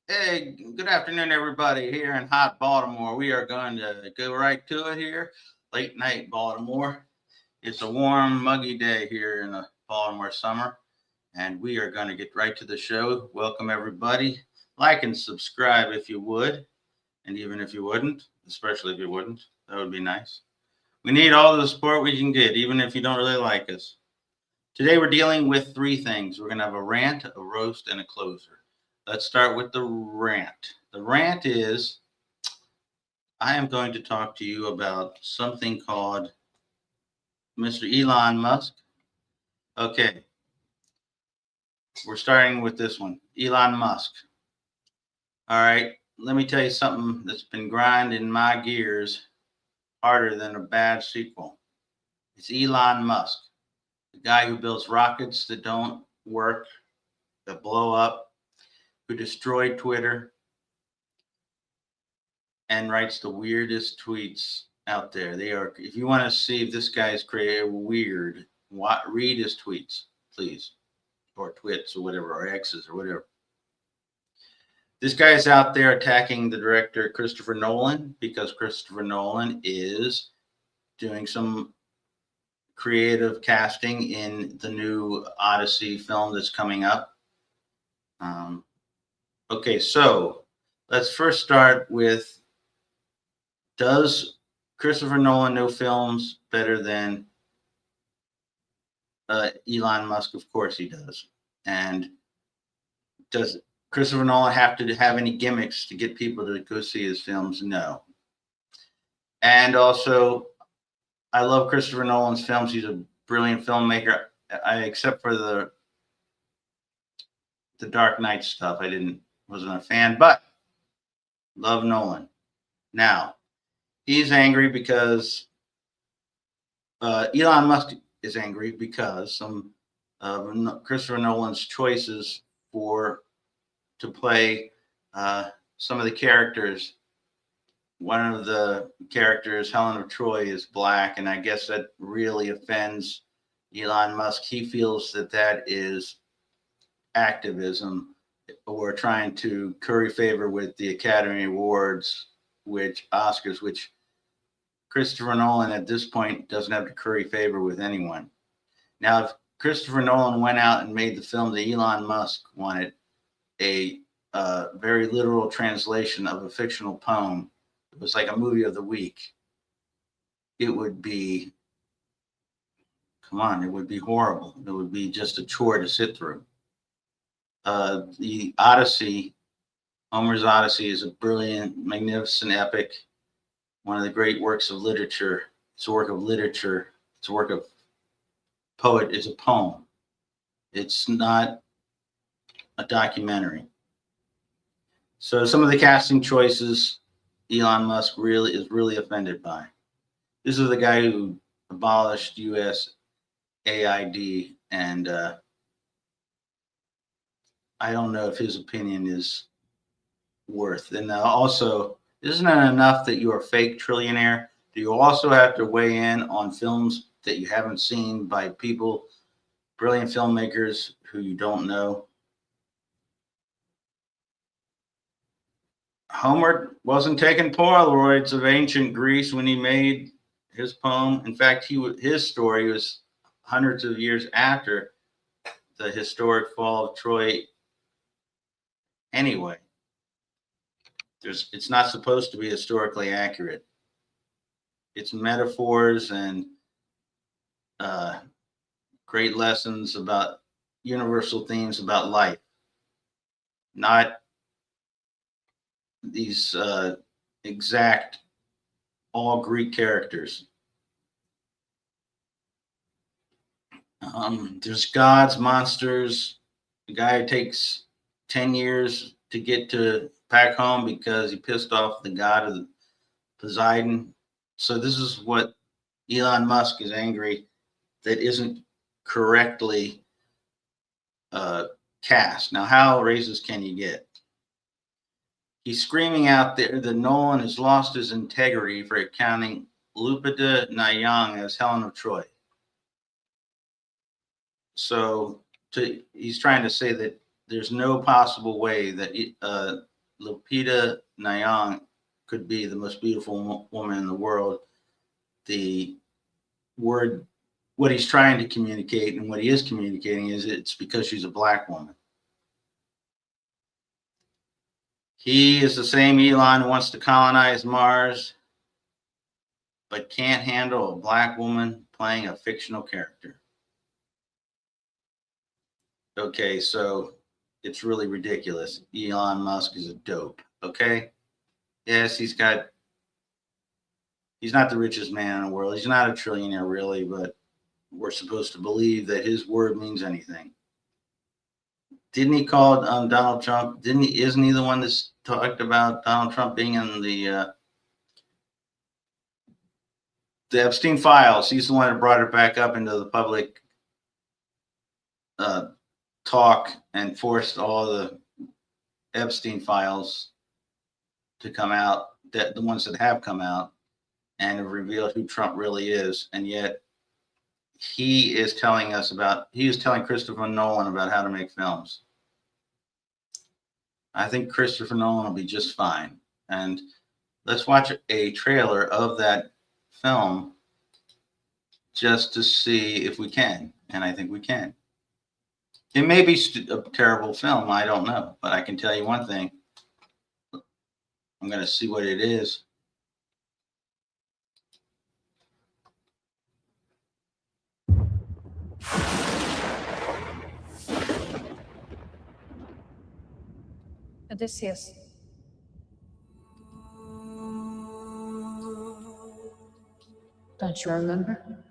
Hey, good afternoon, everybody. Here in hot Baltimore, we are going to go right to it here. Late night Baltimore. It's a warm, muggy day here in the Baltimore summer, and we are going to get right to the show. Welcome, everybody. Like and subscribe if you would, and even if you wouldn't, especially if you wouldn't, that would be nice. We need all the support we can get, even if you don't really like us. Today we're dealing with three things. We're going to have a rant, a roast, and a closer. Let's start with the rant. The rant is I am going to talk to you about something called Mr. Elon Musk. Okay, we're starting with this one Elon Musk. All right, let me tell you something that's been grinding my gears harder than a bad sequel. It's Elon Musk, the guy who builds rockets that don't work, that blow up, who destroyed Twitter, and writes the weirdest tweets out there. They are. If you want to see if this guy's creative weird, read his tweets, please, or twits or whatever, or X's or whatever. This guy is out there attacking the director Christopher Nolan because Christopher Nolan is doing some creative casting in the new Odyssey film that's coming up. Okay, so let's first start with, does Christopher Nolan know films better than Elon Musk? Of course he does. And does Christopher Nolan have to have any gimmicks to get people to go see his films? No. And also, I love Christopher Nolan's films. He's a brilliant filmmaker. Except for the Dark Knight stuff, wasn't a fan, but love Nolan. Now, he's angry because Elon Musk is angry because some of Christopher Nolan's choices to play some of the characters. One of the characters, Helen of Troy, is black, and I guess that really offends Elon Musk. He feels that is activism or trying to curry favor with the Academy Awards, Oscars, which Christopher Nolan at this point doesn't have to curry favor with anyone. Now, if Christopher Nolan went out and made the film that Elon Musk wanted, a very literal translation of a fictional poem, it was like a movie of the week, it would be, come on, it would be horrible. It would be just a chore to sit through. The Odyssey, Homer's Odyssey, is a brilliant, magnificent epic, one of the great works of literature. It's a work of literature. It's a work of poet. It's a poem. It's not a documentary. So some of the casting choices Elon Musk is really offended by. This is the guy who abolished U.S. AID, and I don't know if his opinion is worth. And also, isn't it enough that you're a fake trillionaire? Do you also have to weigh in on films that you haven't seen by people, brilliant filmmakers who you don't know? Homer wasn't taking Polaroids of ancient Greece when he made his poem. In fact, his story was hundreds of years after the historic fall of Troy anyway. It's not supposed to be historically accurate. It's metaphors and great lessons about universal themes about life, not these exact all Greek characters. There's gods, monsters. The guy takes 10 years to get back home because he pissed off the god of Poseidon. So this is what Elon Musk is angry that isn't correctly cast. Now, how racist can you get? He's screaming out there that Nolan has lost his integrity for accounting Lupita Nyong'o as Helen of Troy. So he's trying to say that there's no possible way that Lupita Nyong'o could be the most beautiful woman in the world. The word, what he's trying to communicate and what he is communicating is it's because she's a black woman. He is the same Elon who wants to colonize Mars, but can't handle a black woman playing a fictional character. Okay, so it's really ridiculous. Elon Musk is a dope. Okay. Yes, he's not the richest man in the world. He's not a trillionaire, really, but we're supposed to believe that his word means anything. Didn't he call Donald Trump? Isn't he the one that's talked about Donald Trump being in the Epstein files? He's the one that brought it back up into the public talk and forced all the Epstein files to come out, that the ones that have come out, and have revealed who Trump really is. And yet he is telling Christopher Nolan about how to make films. I think Christopher Nolan will be just fine. And let's watch a trailer of that film just to see if we can. And I think we can. It may be a terrible film. I don't know. But I can tell you one thing. I'm going to see what it is. Odysseus. Don't you remember?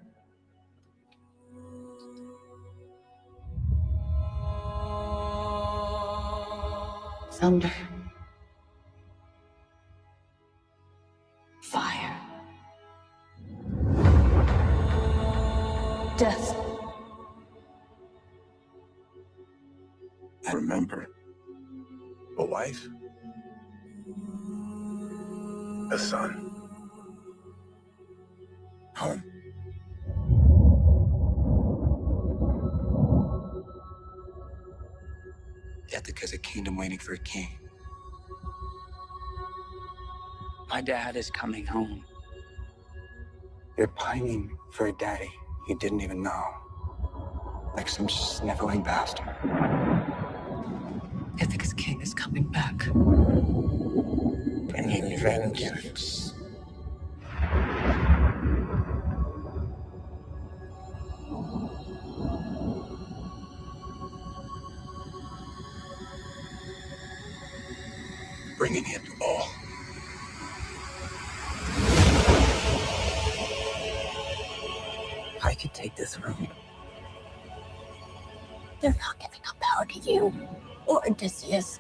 Thunder. Fire. Death. I remember. A wife. A son. Home. Ithaca's a kingdom waiting for a king. My dad is coming home. You're pining for a daddy you didn't even know. Like some sniveling bastard. Ithaca's king is coming back. Bringing vengeance. Bringing it all. I could take the throne. They're not giving up power to you or Odysseus.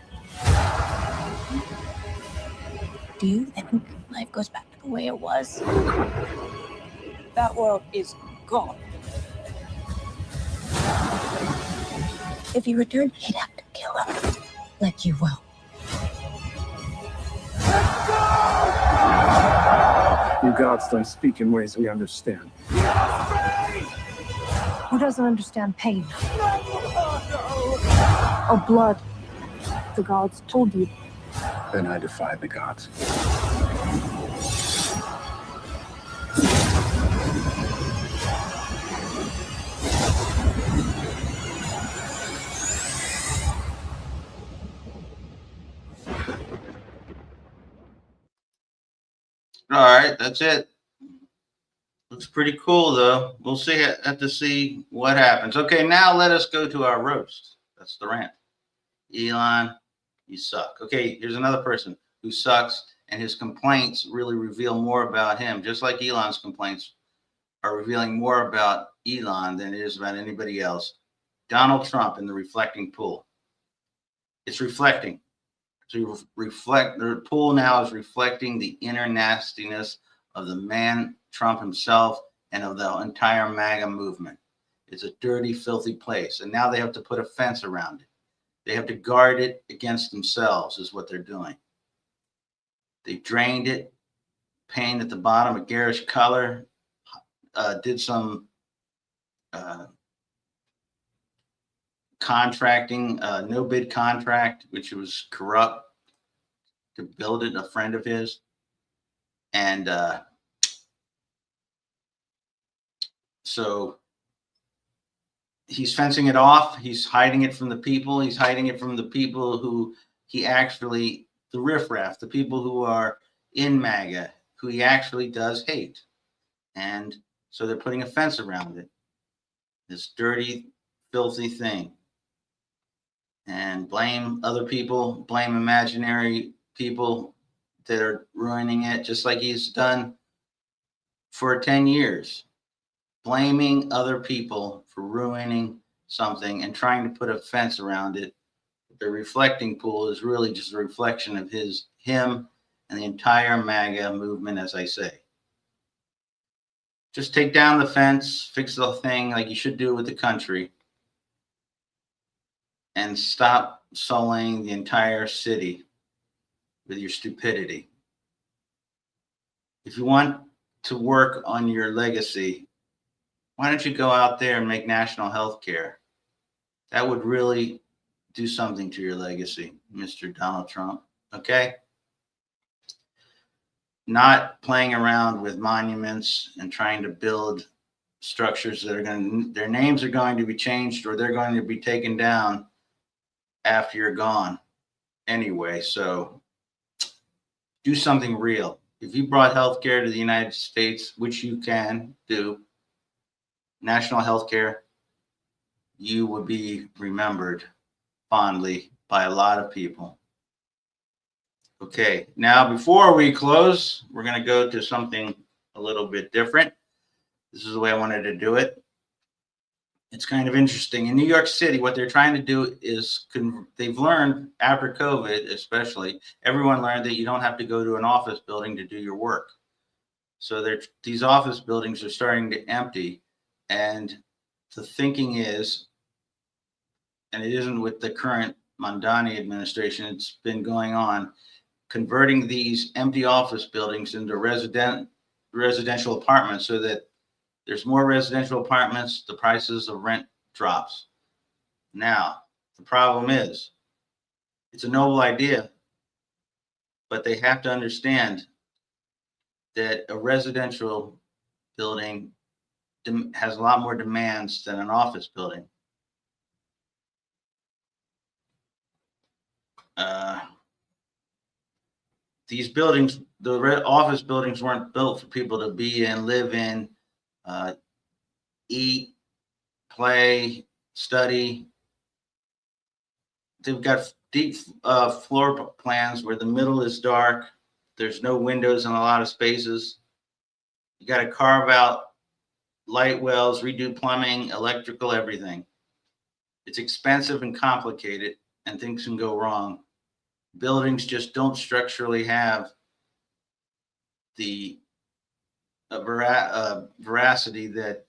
Do you think life goes back to the way it was? That world is gone. If you return, he'd have to kill him. Like you will. You gods don't speak in ways we understand. Who doesn't understand pain? Or blood? The gods told you. Then I defy the gods. All right, that's it. Looks pretty cool, though. We'll have to see what happens. Okay, now let us go to our roast. That's the rant. Elon, you suck. Okay, here's another person who sucks, and his complaints really reveal more about him, just like Elon's complaints are revealing more about Elon than it is about anybody else. Donald Trump in the reflecting pool. It's reflecting. To reflect, the pool now is reflecting the inner nastiness of the man Trump himself and of the entire MAGA movement. It's a dirty, filthy place. And now they have to put a fence around it. They have to guard it against themselves, is what they're doing. They drained it, painted at the bottom a garish color, did some contracting, no bid contract, which was corrupt, to build it, a friend of his. And so he's fencing it off. He's hiding it from the people. He's hiding it from the people who he actually, the riffraff, the people who are in MAGA, who he actually does hate. And so they're putting a fence around it, this dirty, filthy thing. And blame other people, blame imaginary people that are ruining it, just like he's done for 10 years. Blaming other people for ruining something and trying to put a fence around it. The reflecting pool is really just a reflection of him and the entire MAGA movement, as I say. Just take down the fence, fix the thing like you should do with the country, and stop sullying the entire city with your stupidity. If you want to work on your legacy, why don't you go out there and make national health care? That would really do something to your legacy, Mr. Donald Trump, okay? Not playing around with monuments and trying to build structures that are their names are going to be changed or they're going to be taken down after you're gone anyway. So do something real. If you brought healthcare to the United States, which you can do, national healthcare, you would be remembered fondly by a lot of people. Okay, now before we close, we're going to go to something a little bit different. This is the way I wanted to do it. It's kind of interesting. In New York City, what they're trying to do is they've learned after COVID, especially, everyone learned that you don't have to go to an office building to do your work. So these office buildings are starting to empty. And the thinking is, and it isn't with the current Mandani administration, it's been going on, converting these empty office buildings into residential apartments so that there's more residential apartments, the prices of rent drops. Now, the problem is, it's a noble idea, but they have to understand that a residential building has a lot more demands than an office building. These buildings, the office buildings weren't built for people to be in, live in, eat, play, study. They've got deep floor plans where the middle is dark. There's no windows in a lot of spaces. You got to carve out light wells, redo plumbing, electrical, everything. It's expensive and complicated, and things can go wrong. Buildings just don't structurally have the veracity that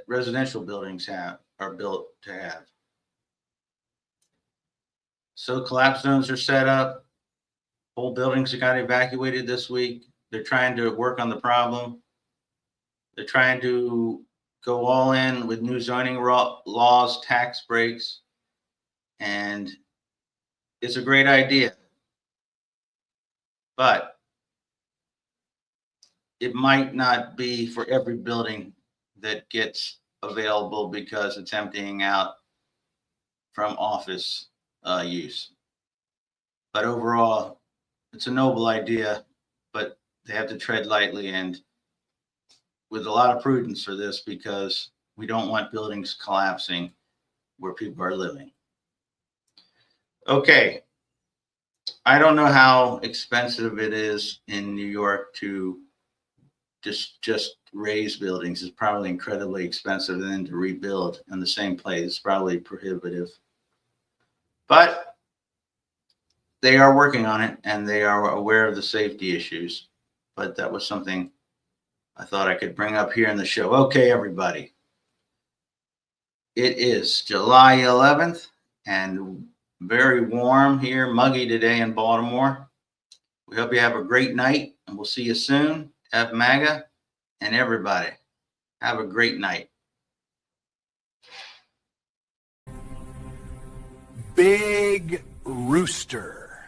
residential buildings are built to have. So collapse zones are set up. Whole buildings got evacuated this week. They're trying to work on the problem. They're trying to go all in with new zoning laws, tax breaks, and it's a great idea. But it might not be for every building that gets available because it's emptying out from office use. But overall, it's a noble idea, but they have to tread lightly and with a lot of prudence for this because we don't want buildings collapsing where people are living. Okay. I don't know how expensive it is in New York to just raise buildings. It's probably incredibly expensive, and then to rebuild in the same place is probably prohibitive. But they are working on it, and they are aware of the safety issues. But that was something I thought I could bring up here in the show. Okay, everybody. It is July 11th, and very warm here, muggy today in Baltimore. We hope you have a great night, and we'll see you soon. Have MAGA, and everybody, have a great night. Big Rooster.